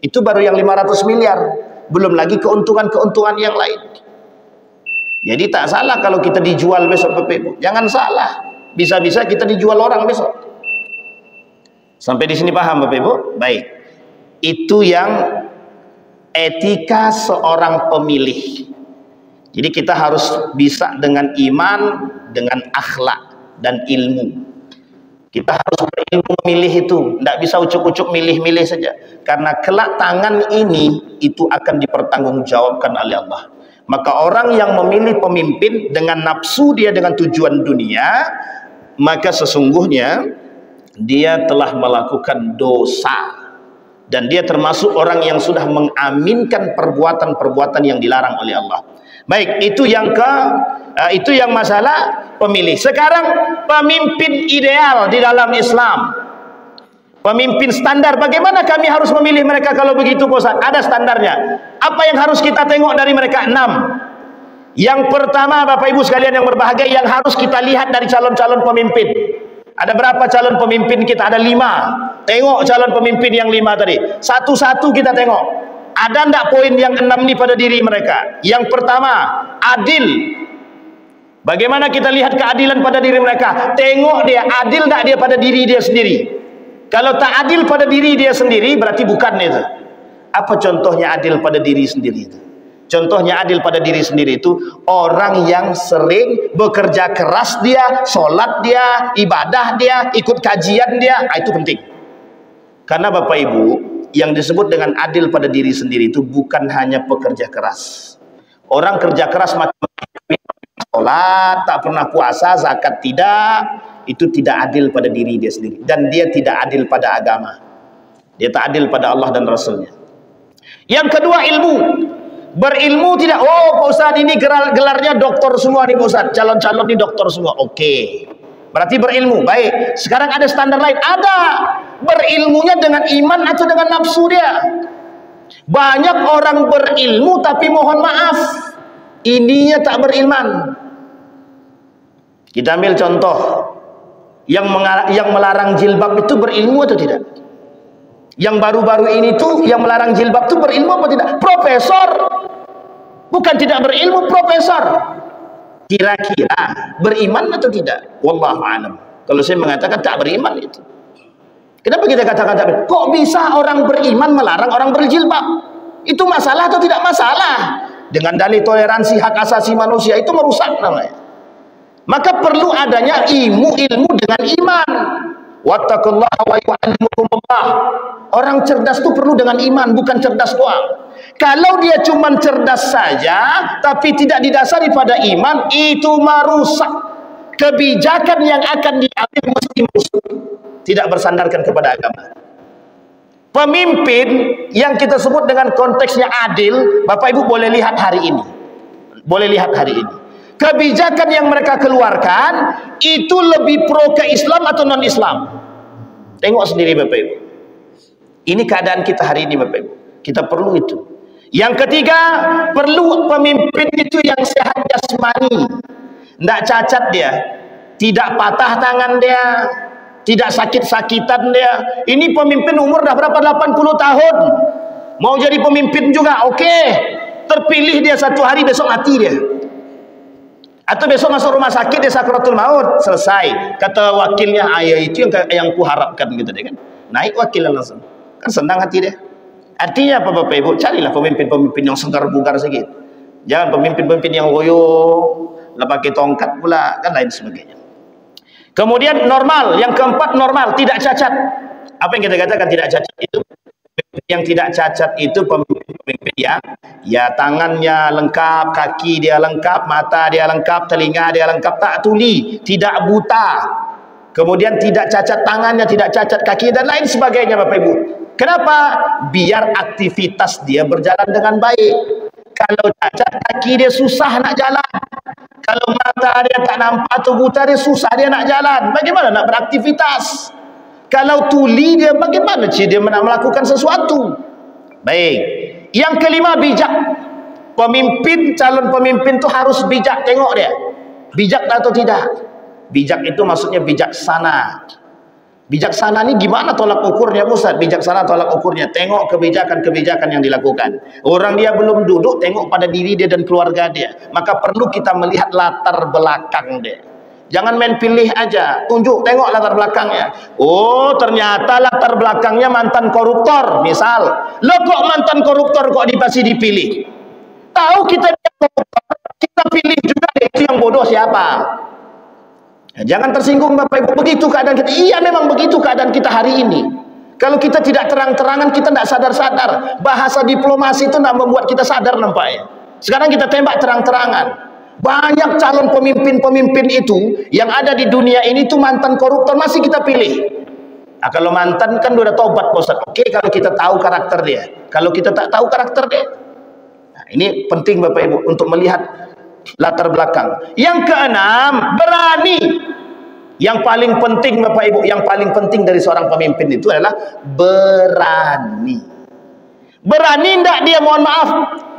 Itu baru yang 500 miliar, belum lagi keuntungan-keuntungan yang lain. Jadi tak salah kalau kita dijual besok Bapak Ibu. Jangan salah. Bisa-bisa kita dijual orang besok. Sampai di sini paham Bapak Ibu? Baik. Itu yang etika seorang pemilih. Jadi kita harus bisa dengan iman, dengan akhlak dan ilmu. Kita harus berilmu memilih itu. Tidak bisa ucuk-ucuk milih-milih saja. Karena kelak tangan ini itu akan dipertanggungjawabkan oleh Allah. Maka orang yang memilih pemimpin dengan nafsu dia, dengan tujuan dunia, maka sesungguhnya dia telah melakukan dosa. Dan dia termasuk orang yang sudah mengaminkan perbuatan-perbuatan yang dilarang oleh Allah. Baik, itu yang masalah pemilih. Sekarang pemimpin ideal di dalam Islam. Pemimpin standar, bagaimana kami harus memilih mereka kalau begitu Pak Ustaz? Ada standarnya. Apa yang harus kita tengok dari mereka? 6. Yang pertama Bapak Ibu sekalian yang berbahagia, yang harus kita lihat dari calon-calon pemimpin. Ada berapa calon pemimpin kita? Ada 5. Tengok calon pemimpin yang 5 tadi. Satu-satu kita tengok. Ada enggak poin yang 6 ini pada diri mereka? Yang pertama, adil. Bagaimana kita lihat keadilan pada diri mereka? Tengok dia, adil enggak dia pada diri dia sendiri? Kalau tak adil pada diri dia sendiri, berarti bukan itu. Apa contohnya adil pada diri sendiri itu? Contohnya adil pada diri sendiri itu orang yang sering bekerja keras dia, sholat dia, ibadah dia, ikut kajian dia. Itu penting. Karena Bapak Ibu, yang disebut dengan adil pada diri sendiri itu bukan hanya pekerja keras. Orang kerja keras macam-macam, sholat, tak pernah puasa, zakat tidak, itu tidak adil pada diri dia sendiri. Dan dia tidak adil pada agama. Dia tak adil pada Allah dan Rasulnya. Yang kedua, ilmu. Berilmu tidak, oh Pak Ustaz ini gelarnya doktor semua nih Pak Ustaz, calon-calon ini doktor semua. Oke. Berarti berilmu. Baik. Sekarang ada standar lain. Ada. Berilmunya dengan iman atau dengan nafsu dia. Banyak orang berilmu tapi mohon maaf, ininya tak berilman. Kita ambil contoh. Yang melarang jilbab itu berilmu atau tidak? Yang baru-baru ini tuh yang melarang jilbab itu berilmu apa tidak? Profesor. Bukan tidak berilmu, profesor. Kira-kira beriman atau tidak? Wallahu a'lam. Kalau saya mengatakan tak beriman itu. Kenapa kita katakan tak beriman? Kok bisa orang beriman melarang orang berjilbab? Itu masalah atau tidak masalah? Dengan dalih toleransi hak asasi manusia itu merusak namanya. Maka perlu adanya ilmu dengan iman. Wattaqullaha wa yu'allimukumullah. Orang cerdas itu perlu dengan iman, bukan cerdas doang. Kalau dia cuma cerdas saja tapi tidak didasari pada iman, itu merusak. Kebijakan yang akan diambil mesti merusak, tidak bersandarkan kepada agama. Pemimpin yang kita sebut dengan konteksnya adil, Bapak Ibu boleh lihat hari ini. Boleh lihat hari ini. Kebijakan yang mereka keluarkan itu lebih pro ke Islam atau non Islam? Tengok sendiri Bapak Ibu. Ini keadaan kita hari ini Bapak Ibu. Kita perlu itu. Yang ketiga, perlu pemimpin itu yang sehat jasmani. Tidak cacat dia, tidak patah tangan dia, tidak sakit-sakitan dia. Ini pemimpin umur dah berapa? 80 tahun. Mau jadi pemimpin juga, oke. Terpilih dia satu hari, besok mati dia. Atau besok masuk rumah sakit dia sakratul maut, selesai. Kata wakilnya, itu yang kuharapkan gitu deh kan. Naik wakilnya langsung. Kan senang hati dia. Artinya apa Bapak Ibu? Carilah pemimpin-pemimpin yang segar bugar sedikit. Jangan pemimpin-pemimpin yang loyo, lah pakai tongkat pula, kan lain sebagainya. Kemudian normal, yang keempat normal, tidak cacat. Apa yang kita katakan tidak cacat itu? Yang tidak cacat itu pemimpin yang ya tangannya lengkap, kaki dia lengkap, mata dia lengkap, telinga dia lengkap, tak tuli, tidak buta. Kemudian tidak cacat tangannya, tidak cacat kaki dan lain sebagainya, Bapak Ibu. Kenapa? Biar aktivitas dia berjalan dengan baik. Kalau cacat kaki dia susah nak jalan. Kalau mata dia tak nampak atau buta dia susah dia nak jalan. Bagaimana nak beraktivitas? Kalau tuli dia bagaimana dia nak melakukan sesuatu? Baik. Yang kelima bijak. Pemimpin, calon pemimpin tu harus bijak, tengok dia. Bijak atau tidak? Bijak itu maksudnya bijaksana. Bijaksana ni gimana tolak ukurnya Ustaz? Bijaksana tolak ukurnya, tengok kebijakan-kebijakan yang dilakukan. Orang dia belum duduk, tengok pada diri dia dan keluarga dia. Maka perlu kita melihat latar belakang dia. Jangan main pilih aja, tunjuk, tengok latar belakangnya. Oh, ternyata latar belakangnya mantan koruptor, misal. Lo kok mantan koruptor kok masih dipilih? Tahu kita koruptor, kita pilih juga deh, itu yang bodoh siapa? Jangan tersinggung Bapak Ibu, begitu keadaan kita. Iya memang begitu keadaan kita hari ini. Kalau kita tidak terang-terangan, kita tidak sadar-sadar. Bahasa diplomasi itu tidak membuat kita sadar nampaknya. Sekarang kita tembak terang-terangan. Banyak calon pemimpin-pemimpin itu yang ada di dunia ini tuh mantan koruptor, masih kita pilih. Nah, kalau mantan kan udah tobat Ustaz. Oke, kalau kita tahu karakter dia. Kalau kita tak tahu karakter dia. Nah, ini penting Bapak Ibu untuk melihat latar belakang. Yang keenam, berani. Yang paling penting Bapak Ibu, yang paling penting dari seorang pemimpin itu adalah berani. Berani enggak dia, mohon maaf,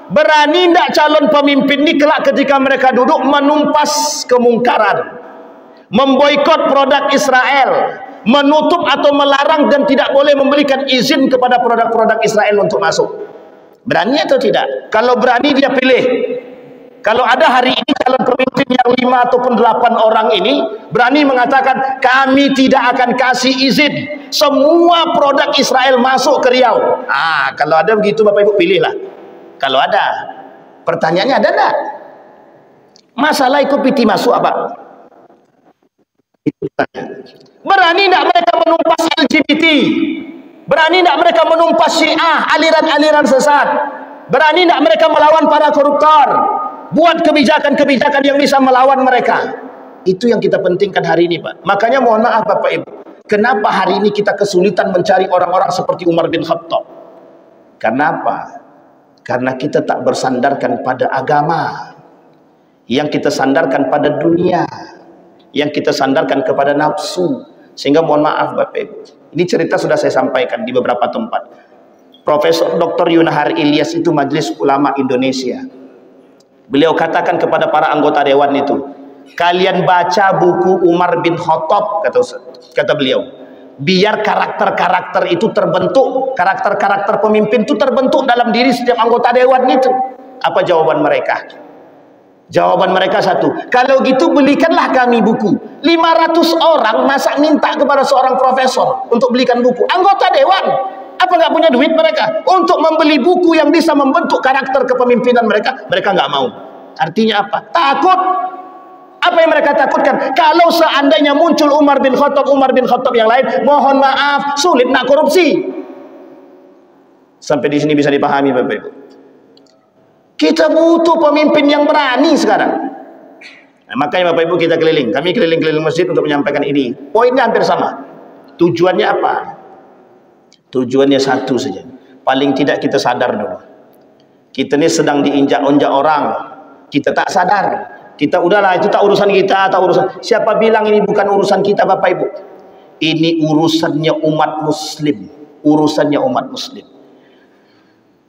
berani enggak calon pemimpin ini kelak ketika mereka duduk menumpas kemungkaran, memboikot produk Israel, menutup atau melarang dan tidak boleh memberikan izin kepada produk-produk Israel untuk masuk. Berani atau tidak? Kalau berani dia pilih. Kalau ada hari ini calon pemimpin yang 5 ataupun 8 orang ini berani mengatakan kami tidak akan kasih izin semua produk Israel masuk ke Riau. Ah, kalau ada begitu Bapak Ibu pilihlah. Kalau ada. Pertanyaannya ada enggak? Masalah ikut piti masuk apa? Berani enggak mereka menumpas LGBT? Berani enggak mereka menumpas Syiah, aliran-aliran sesat? Berani enggak mereka melawan para koruptor? Buat kebijakan-kebijakan yang bisa melawan mereka. Itu yang kita pentingkan hari ini, Pak. Makanya mohon maaf Bapak Ibu, kenapa hari ini kita kesulitan mencari orang-orang seperti Umar bin Khattab? Kenapa? Karena kita tak bersandarkan pada agama. Yang kita sandarkan pada dunia. Yang kita sandarkan kepada nafsu. Sehingga mohon maaf Bapak Ibu, ini cerita sudah saya sampaikan di beberapa tempat. Profesor Dr. Yunahar Ilyas itu Majelis Ulama Indonesia. Beliau katakan kepada para anggota dewan itu, kalian baca buku Umar bin Khattab, kata beliau, biar karakter-karakter itu terbentuk, karakter-karakter pemimpin itu terbentuk dalam diri setiap anggota dewan itu. Apa jawaban mereka? Jawaban mereka satu, kalau gitu belikanlah kami buku. 500 orang masa minta kepada seorang profesor untuk belikan buku. Anggota dewan, apa nggak punya duit mereka untuk membeli buku yang bisa membentuk karakter kepemimpinan mereka? Mereka nggak mau. Artinya apa? Takut. Apa yang mereka takutkan? Kalau seandainya muncul Umar bin Khattab yang lain, mohon maaf, sulit nak korupsi. Sampai di sini bisa dipahami Bapak Ibu. Kita butuh pemimpin yang berani sekarang. Nah, makanya Bapak Ibu kita keliling. Kami keliling-keliling masjid untuk menyampaikan ini. Poinnya hampir sama. Tujuannya apa? Tujuannya satu saja. Paling tidak kita sadar dulu. Kita ini sedang diinjak-onjak orang. Kita tak sadar. Kita udahlah, itu tak urusan kita, tak urusan. Siapa bilang ini bukan urusan kita Bapak Ibu? Ini urusannya umat muslim. Urusannya umat muslim.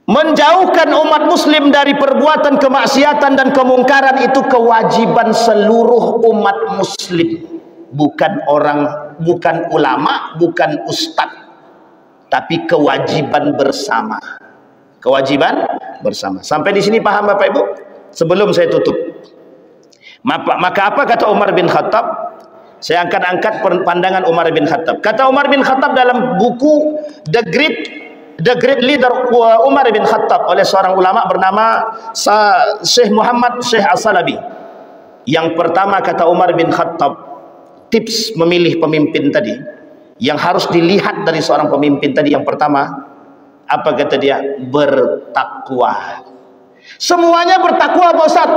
Menjauhkan umat muslim dari perbuatan kemaksiatan dan kemungkaran itu kewajiban seluruh umat muslim. Bukan orang, bukan ulama, bukan ustadz. Tapi kewajiban bersama. Kewajiban bersama. Sampai di sini paham Bapak Ibu? Sebelum saya tutup. Maka apa kata Umar bin Khattab? Saya akan angkat pandangan Umar bin Khattab. Kata Umar bin Khattab dalam buku The Great Leader Umar bin Khattab oleh seorang ulama bernama Syekh Muhammad Syekh As-Salabi. Yang pertama kata Umar bin Khattab, tips memilih pemimpin tadi, yang harus dilihat dari seorang pemimpin tadi, yang pertama, apa kata dia? Bertakwa. Semuanya bertakwa Pak Ustaz.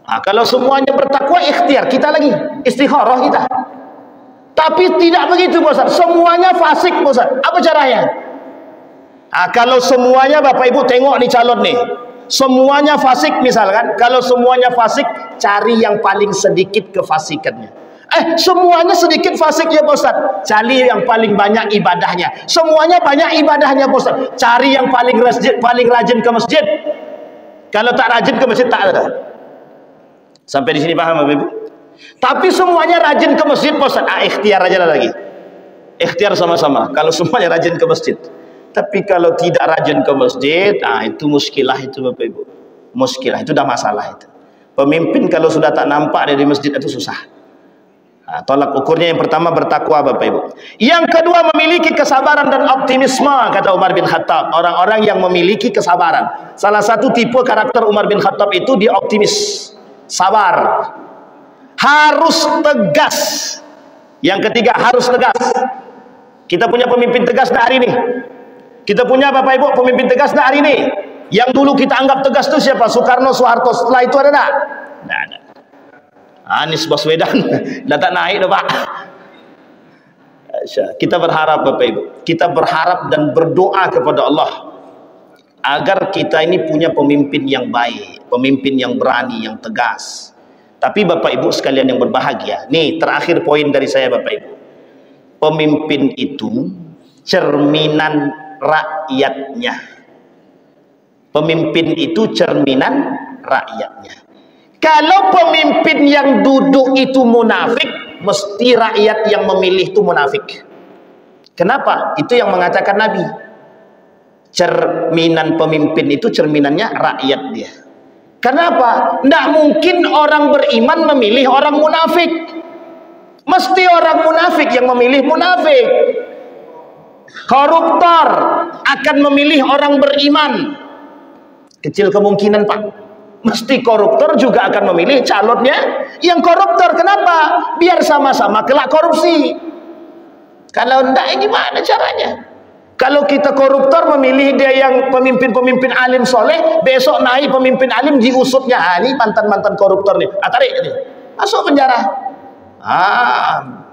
Nah, kalau semuanya bertakwa, ikhtiar kita lagi, istikharah kita. Tapi tidak begitu Pak Ustaz. Semuanya fasik Pak Ustaz. Apa caranya? Nah, kalau semuanya Bapak Ibu tengok nih calon nih, semuanya fasik misalkan, kalau semuanya fasik, cari yang paling sedikit kefasikannya. Semuanya sedikit fasik ya Pak Ustaz, cari yang paling banyak ibadahnya. Semuanya banyak ibadahnya Pak Ustaz, cari yang paling rajin ke masjid. Kalau tak rajin ke masjid tak ada. Sampai di sini paham Bapak Ibu? Tapi semuanya rajin ke masjid Pak Ustaz, ikhtiar aja lah lagi. Ikhtiar sama-sama kalau semuanya rajin ke masjid. Tapi kalau tidak rajin ke masjid, itu muskilah itu Bapak Ibu. Muskilah itu dah masalah itu. Pemimpin kalau sudah tak nampak dari masjid itu susah. Tolak ukurnya yang pertama bertakwa Bapak Ibu. Yang kedua memiliki kesabaran dan optimisme, kata Umar bin Khattab. Orang-orang yang memiliki kesabaran. Salah satu tipe karakter Umar bin Khattab itu dia optimis, sabar, harus tegas. Yang ketiga harus tegas. Kita punya pemimpin tegas dah hari ini. Kita punya Bapak Ibu pemimpin tegas dah hari ini. Yang dulu kita anggap tegas itu siapa? Soekarno, Soeharto. Setelah itu ada tak? Tidak ada. Anies Baswedan dah tak naik dah Pak. Kita berharap Bapak Ibu, kita berharap dan berdoa kepada Allah agar kita ini punya pemimpin yang baik, pemimpin yang berani, yang tegas. Tapi Bapak Ibu sekalian yang berbahagia, nih terakhir poin dari saya Bapak Ibu, pemimpin itu cerminan rakyatnya. Pemimpin itu cerminan rakyatnya. Kalau pemimpin yang duduk itu munafik, mesti rakyat yang memilih itu munafik. Kenapa? Itu yang mengatakan Nabi. Cerminan pemimpin itu cerminannya rakyat dia. Kenapa? Tidak mungkin orang beriman memilih orang munafik. Mesti orang munafik yang memilih munafik. Koruptor akan memilih orang beriman. Kecil kemungkinan Pak. Mesti koruptor juga akan memilih calonnya yang koruptor. Kenapa? Biar sama-sama kelak korupsi. Kalau enggak, gimana caranya? Kalau kita koruptor memilih dia yang pemimpin-pemimpin alim soleh, besok naik pemimpin alim diusutnya. Ini mantan-mantan koruptor nih. Tarik nih. Masuk penjara.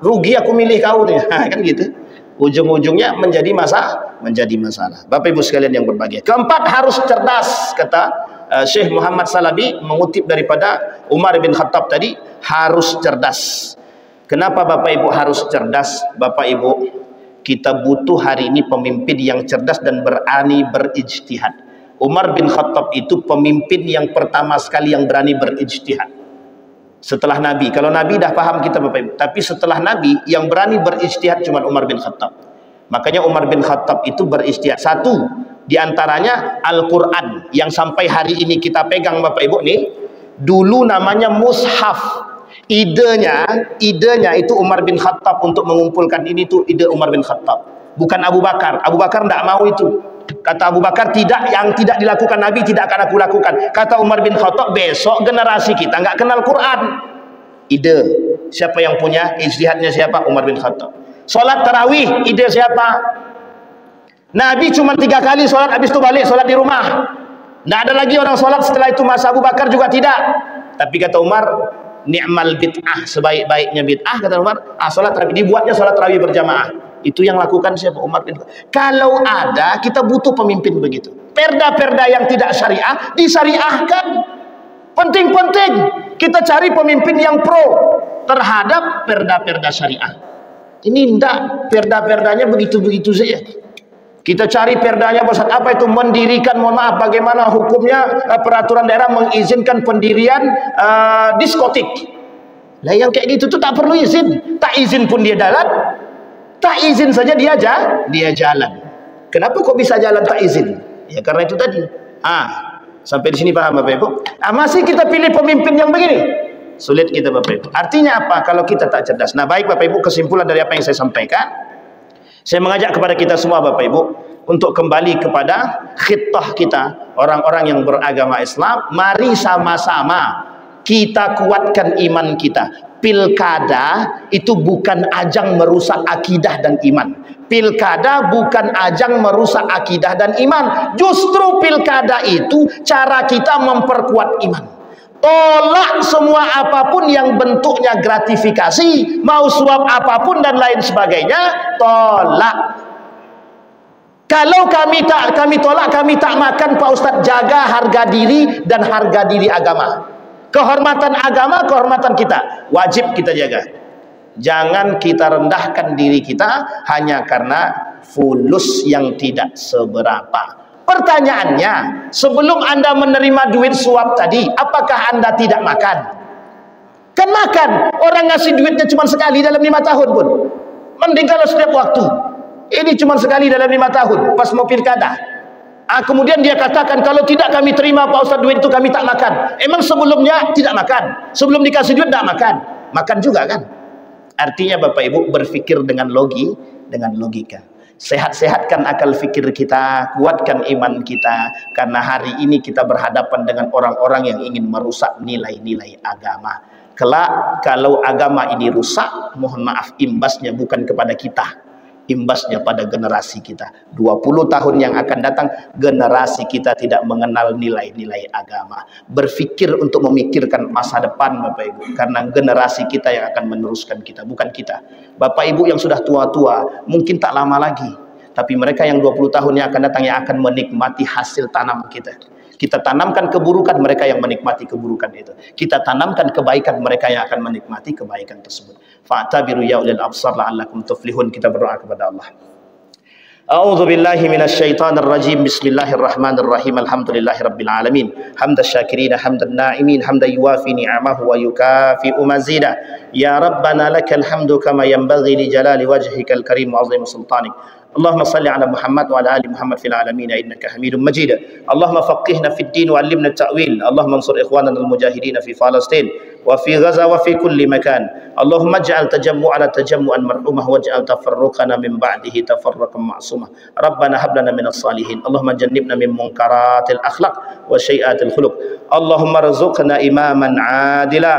Rugi aku milih kau nih. Kan gitu. Ujung-ujungnya menjadi masalah. Bapak Ibu sekalian yang berbahagia. Keempat, harus cerdas, kata Syekh Muhammad Salabi mengutip daripada Umar bin Khattab tadi, harus cerdas. Kenapa Bapak Ibu harus cerdas? Bapak Ibu, kita butuh hari ini pemimpin yang cerdas dan berani berijtihad. Umar bin Khattab itu pemimpin yang pertama sekali yang berani berijtihad. Setelah Nabi, kalau Nabi dah paham kita Bapak Ibu, tapi setelah Nabi yang berani berijtihad cuma Umar bin Khattab. Makanya Umar bin Khattab itu berijtihad. Satu, di antaranya Al-Quran yang sampai hari ini kita pegang Bapak Ibu nih, dulu namanya mushaf. Idenya itu Umar bin Khattab untuk mengumpulkan ini, tuh ide Umar bin Khattab, bukan Abu Bakar. Abu Bakar tidak mau itu. Kata Abu Bakar, tidak, yang tidak dilakukan Nabi tidak akan aku lakukan. Kata Umar bin Khattab, besok generasi kita nggak kenal Quran. Ide siapa yang punya? Ijtihadnya siapa? Umar bin Khattab. Salat tarawih, ide siapa? Nabi cuma 3 kali sholat, habis itu balik sholat di rumah. Tidak ada lagi orang sholat setelah itu. Masa Abu Bakar juga tidak. Tapi kata Umar, ni'mal bid'ah, sebaik-baiknya bid'ah, kata Umar, sholat tarawih. Dibuatnya sholat tarawih berjamaah. Itu yang lakukan siapa? Umar bin Khattab. Kalau ada, kita butuh pemimpin begitu. Perda-perda yang tidak syariah disyariahkan. Penting-penting kita cari pemimpin yang pro terhadap perda-perda syariah. Ini tidak, perda-perdanya begitu-begitu saja. Kita cari perdanya apa itu? Mendirikan, mohon maaf, bagaimana hukumnya peraturan daerah mengizinkan pendirian diskotik. Lah yang kayak gitu tuh tak perlu izin. Tak izin pun dia jalan. Tak izin saja dia jalan. Kenapa kok bisa jalan tak izin? Ya karena itu tadi. Sampai di sini paham Bapak Ibu? Masih kita pilih pemimpin yang begini? Sulit kita Bapak Ibu. Artinya apa? Kalau kita tak cerdas. Nah baik Bapak Ibu, kesimpulan dari apa yang saya sampaikan, saya mengajak kepada kita semua Bapak Ibu untuk kembali kepada khittah kita, orang-orang yang beragama Islam. Mari sama-sama kita kuatkan iman kita. Pilkada itu bukan ajang merusak akidah dan iman. Pilkada bukan ajang merusak akidah dan iman. Justru pilkada itu cara kita memperkuat iman. Tolak semua apapun yang bentuknya gratifikasi, mau suap apapun dan lain sebagainya, tolak. Kalau kami tolak, kami tak makan, Pak Ustadz. Jaga harga diri dan harga diri agama. Kehormatan agama, kehormatan kita wajib kita jaga. Jangan kita rendahkan diri kita hanya karena fulus yang tidak seberapa. Pertanyaannya, sebelum Anda menerima duit suap tadi, apakah Anda tidak makan? Kan makan. Orang ngasih duitnya cuma sekali dalam 5 tahun pun. Mending kalau setiap waktu. Ini cuma sekali dalam 5 tahun pas mau pilkada. Kemudian dia katakan, kalau tidak kami terima Pak Ustadz duit itu kami tak makan. Emang sebelumnya tidak makan? Sebelum dikasih duit tak makan? Makan juga kan? Artinya Bapak Ibu berpikir dengan logika. Sehat-sehatkan akal fikir kita, kuatkan iman kita, karena hari ini kita berhadapan dengan orang-orang yang ingin merusak nilai-nilai agama. Kelak kalau agama ini rusak, mohon maaf, imbasnya bukan kepada kita, imbasnya pada generasi kita. 20 tahun yang akan datang, generasi kita tidak mengenal nilai-nilai agama. Berpikir untuk memikirkan masa depan Bapak Ibu, karena generasi kita yang akan meneruskan kita, bukan kita. Bapak Ibu yang sudah tua-tua mungkin tak lama lagi, tapi mereka yang 20 tahun yang akan datang yang akan menikmati hasil tanam kita. Kita tanamkan keburukan, mereka yang menikmati keburukan itu. Kita tanamkan kebaikan, mereka yang akan menikmati kebaikan tersebut. Fa'tabiru ya ulil absar la'allakum tuflihun. Kita berdoa kepada Allah. A'udzu billahi minasyaitonir rajim. Bismillahirrahmanirrahim. Alhamdulillahirabbil alamin. Hamdas syakirin, hamdan na'imin, hamdan yuwafi ni'amahu wa yukafi'u mazida. Ya Rabbana lakal hamdu kama yanbaghi li jalali wajhikal karim wa 'azimi sultanik. اللهم صل على محمد وعلى ال محمد في العالمين انك حميد مجيد. اللهم فقهنا في الدين وعلمنا التاويل. اللهم انصر اخواننا المجاهدين في فلسطين وفي غزه وفي كل مكان. اللهم اجعل تجمعنا تجمعا مرحوما واجعل تفرقنا من بعده تفرقا معصوما. ربنا هب لنا من الصالحين. اللهم جنبنا من منكرات الاخلاق وسيئات الخلق. اللهم ارزقنا اماما عادلا.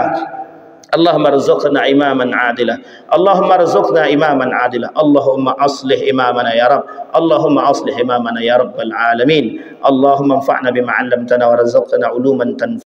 اللهم ارزقنا إماما عادلا. اللهم ارزقنا إماما عادلا. اللهم أصلح إمامنا يا رب. اللهم أصلح إمامنا يا رب العالمين. اللهم انفعنا بما علمتنا ورزقنا علوما تنفعنا